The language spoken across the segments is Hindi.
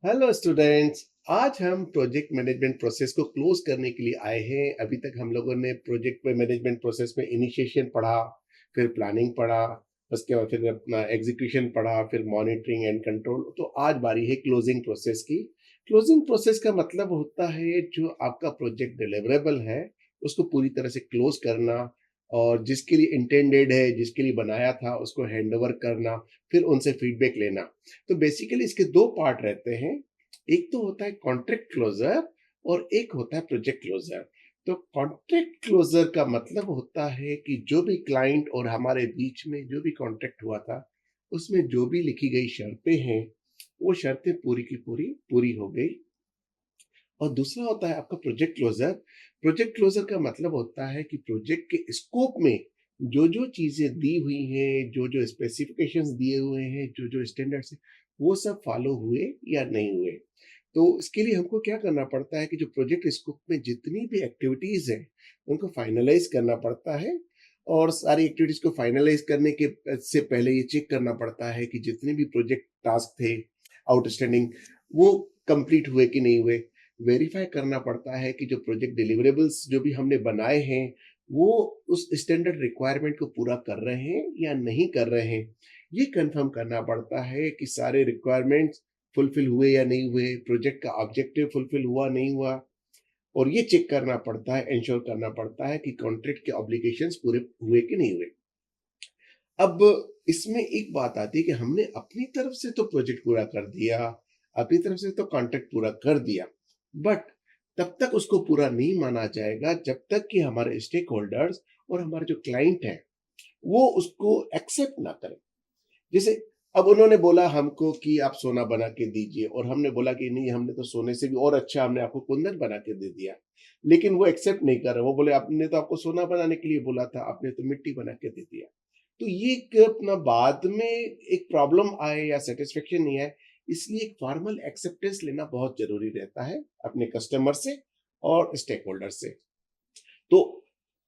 Hello students. आज हम प्रोजेक्ट मैनेजमेंट प्रोसेस को क्लोज करने के लिए आए हैं। अभी तक हम लोगों ने प्रोजेक्ट मैनेजमेंट प्रोसेस में इनिशिएशन पढ़ा, फिर प्लानिंग पढ़ा, उसके बाद फिर अपना एग्जीक्यूशन पढ़ा, फिर मॉनिटरिंग एंड कंट्रोल। तो आज बारी है क्लोजिंग प्रोसेस की। क्लोजिंग प्रोसेस का मतलब होता है जो आपका प्रोजेक्ट डिलीवरेबल है उसको पूरी तरह से क्लोज करना, और जिसके लिए इंटेंडेड है, जिसके लिए बनाया था, उसको हैंड ओवर करना, फिर उनसे फीडबैक लेना। तो बेसिकली इसके दो पार्ट रहते हैं। एक तो होता है कॉन्ट्रैक्ट क्लोजर और एक होता है प्रोजेक्ट क्लोजर। तो कॉन्ट्रैक्ट क्लोजर का मतलब होता है कि जो भी क्लाइंट और हमारे बीच में जो भी कॉन्ट्रैक्ट हुआ था उसमें जो भी लिखी गई शर्तें हैं वो शर्तें पूरी की पूरी पूरी हो गई। और दूसरा होता है आपका प्रोजेक्ट क्लोजर। प्रोजेक्ट क्लोजर का मतलब होता है कि प्रोजेक्ट के स्कोप में जो जो चीजें दी हुई हैं, जो जो स्पेसिफिकेशंस दिए हुए हैं, जो जो स्टैंडर्ड्स हैं, वो सब फॉलो हुए या नहीं हुए। तो इसके लिए हमको क्या करना पड़ता है कि जो प्रोजेक्ट स्कोप में जितनी भी एक्टिविटीज हैं उनको फाइनलाइज करना पड़ता है। और सारी एक्टिविटीज को फाइनलाइज करने के से पहले ये चेक करना पड़ता है कि जितने भी प्रोजेक्ट टास्क थे आउटस्टैंडिंग, वो कंप्लीट हुए कि नहीं हुए। वेरीफाई करना पड़ता है कि जो प्रोजेक्ट डिलीवरेबल्स जो भी हमने बनाए हैं वो उस स्टैंडर्ड रिक्वायरमेंट को पूरा कर रहे हैं या नहीं कर रहे हैं। ये कंफर्म करना पड़ता है कि सारे रिक्वायरमेंट्स फुलफिल हुए या नहीं हुए, प्रोजेक्ट का ऑब्जेक्टिव फुलफिल हुआ नहीं हुआ। और ये चेक करना पड़ता है, इंश्योर करना पड़ता है कि कॉन्ट्रैक्ट के ऑब्लिगेशंस पूरे हुए कि नहीं हुए। अब इसमें एक बात आती है कि हमने अपनी तरफ से तो प्रोजेक्ट पूरा कर दिया, अपनी तरफ से तो कॉन्ट्रैक्ट पूरा कर दिया, बट तब तक उसको पूरा नहीं माना जाएगा जब तक कि हमारे स्टेक होल्डर्स और हमारे जो क्लाइंट हैं वो उसको एक्सेप्ट ना करें। जैसे अब उन्होंने बोला हमको कि आप सोना बना के दीजिए, और हमने बोला कि नहीं, हमने तो सोने से भी और अच्छा हमने आपको कुंदन बना के दे दिया। लेकिन वो एक्सेप्ट नहीं कर रहे, वो बोले आपने तो आपको सोना बनाने के लिए बोला था, आपने तो मिट्टी बना के दे दिया। तो ये एक अपना बाद में एक प्रॉब्लम आए या सेटिस्फेक्शन नहीं आए, इसलिए एक फॉर्मल एक्सेप्टेंस लेना बहुत जरूरी रहता है अपने कस्टमर से और स्टेक होल्डर से। तो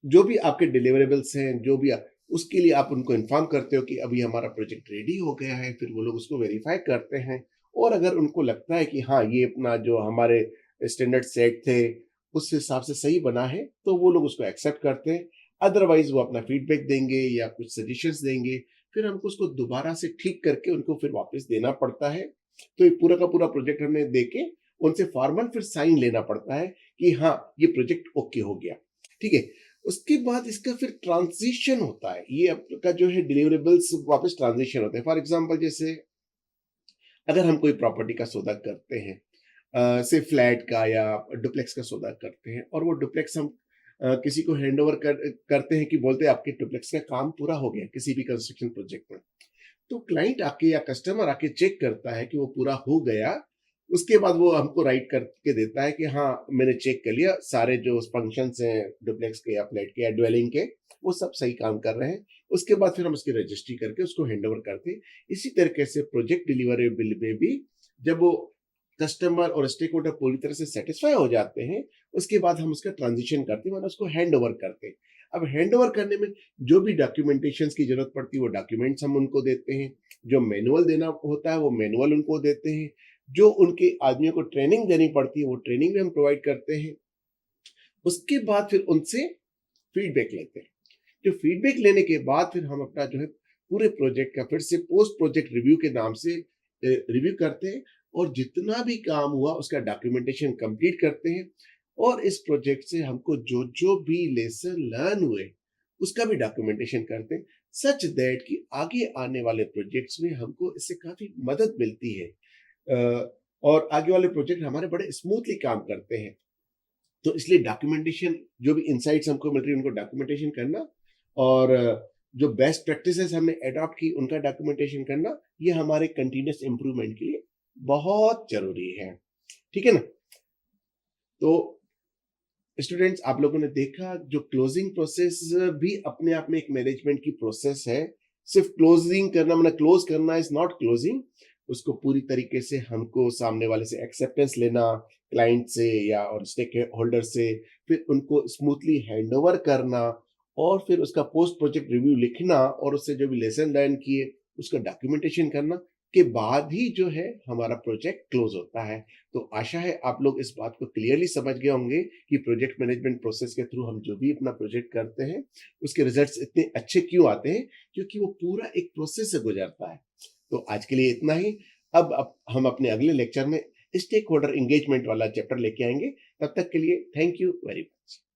जो भी आपके डिलीवरेबल्स हैं, जो भी उसके लिए आप उनको इन्फॉर्म करते हो कि अभी हमारा प्रोजेक्ट रेडी हो गया है, फिर वो लोग उसको वेरीफाई करते हैं। और अगर उनको लगता है कि हाँ, ये अपना जो हमारे स्टैंडर्ड सेट थे उस हिसाब से सही बना है, तो वो लोग उसको एक्सेप्ट करते हैं। अदरवाइज वो अपना फीडबैक देंगे या कुछ सजेशंस देंगे, फिर हमको उसको दोबारा से ठीक करके उनको फिर वापस देना पड़ता है। तो ये पूरा का पूरा प्रोजेक्ट हमें देके उनसे फॉर्मल फिर साइन लेना पड़ता है कि हाँ, ये प्रोजेक्ट ओके हो गया। ठीक है। उसके बाद इसका फिर ट्रांजिशन होता है, ये आपका जो है डिलीवरेबल्स वापस ट्रांजिशन होता है। फॉर एग्जांपल जैसे अगर हम कोई प्रॉपर्टी का सौदा करते हैं, से फ्लैट का या डुप्लेक्स का सौदा करते हैं, और वो डुप्लेक्स हम किसी को हैंड ओवर करते हैं कि बोलते हैं आपके डुप्लेक्स का काम पूरा हो गया किसी भी कंस्ट्रक्शन प्रोजेक्ट में। तो क्लाइंट आके या कस्टमर आके चेक करता है कि वो पूरा हो गया। उसके बाद वो हमको राइट करके देता है कि हाँ, मैंने चेक कर लिया, सारे जो फंक्शंस हैं डुप्लेक्स के या फ्लैट के या ड्वेलिंग के, वो सब सही काम कर रहे हैं। उसके बाद फिर हम उसकी रजिस्ट्री करके उसको हैंड ओवर करते हैं। इसी तरीके से प्रोजेक्ट डिलीवरेबल में भी जब वो कस्टमर और स्टेक होल्डर पूरी तरह से सेटिस्फाई हो जाते हैं, उसके बाद हम उसका ट्रांजिशन करते हैं, मतलब उसको हैंड ओवर करते हैं। अब हैंड ओवर करने में जो भी डॉक्यूमेंटेशंस की जरूरत पड़ती है वो डॉक्यूमेंट्स हम उनको देते हैं, जो मैनुअल देना होता है वो मैनुअल उनको देते हैं, जो उनके आदमियों को ट्रेनिंग देनी पड़ती है वो ट्रेनिंग भी हम प्रोवाइड करते हैं। उसके बाद फिर उनसे फीडबैक लेते हैं। जो फीडबैक लेने के बाद फिर हम अपना जो है पूरे प्रोजेक्ट का फिर से पोस्ट प्रोजेक्ट रिव्यू के नाम से रिव्यू करते हैं, और जितना भी काम हुआ उसका डॉक्यूमेंटेशन कंप्लीट करते हैं। और इस प्रोजेक्ट से हमको जो जो भी लेसन लर्न हुए उसका भी डॉक्यूमेंटेशन करते हैं, सच दैट कि आगे आने वाले प्रोजेक्ट्स में हमको इससे काफी मदद मिलती है। और आगे वाले प्रोजेक्ट हमारे बड़े स्मूथली काम करते हैं। तो इसलिए डॉक्यूमेंटेशन, जो भी इनसाइट्स हमको मिल रही है उनको डॉक्यूमेंटेशन करना, और जो बेस्ट प्रैक्टिसेस हमने अडॉप्ट की उनका डॉक्यूमेंटेशन करना, ये हमारे कंटिन्यूस इंप्रूवमेंट के लिए बहुत जरूरी है। ठीक है ना। तो स्टूडेंट्स, आप लोगों ने देखा जो क्लोजिंग प्रोसेस भी अपने आप में एक मैनेजमेंट की प्रोसेस है। सिर्फ क्लोजिंग करना मतलब क्लोज करना इज नॉट क्लोजिंग। उसको पूरी तरीके से हमको सामने वाले से एक्सेप्टेंस लेना, क्लाइंट से या और स्टेक होल्डर से, फिर उनको स्मूथली हैंड ओवर करना, और फिर उसका पोस्ट प्रोजेक्ट रिव्यू लिखना, और उससे जो भी लेसन लर्न किए उसका डॉक्यूमेंटेशन करना। के बाद ही जो है हमारा प्रोजेक्ट क्लोज होता है। तो आशा है आप लोग इस बात को क्लियरली समझ गए होंगे कि प्रोजेक्ट मैनेजमेंट प्रोसेस के थ्रू हम जो भी अपना प्रोजेक्ट करते हैं, उसके रिजल्ट्स इतने अच्छे क्यों आते हैं? क्योंकि वो पूरा एक प्रोसेस से गुजरता है। तो आज के लिए इतना ही। अब हम अपने अगले लेक्चर में स्टेक होल्डर एंगेजमेंट वाला चैप्टर लेके आएँगे। तब तक के लिए थैंक यू वेरी मच।